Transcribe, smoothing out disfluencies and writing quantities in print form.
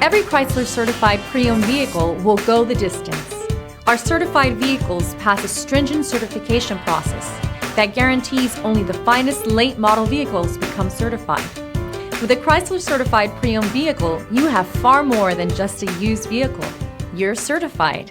Every Chrysler certified pre-owned vehicle will go the distance. Our certified vehicles pass a stringent certification process that guarantees only the finest late model vehicles become certified. With a Chrysler certified pre-owned vehicle, you have far more than just a used vehicle. You're certified.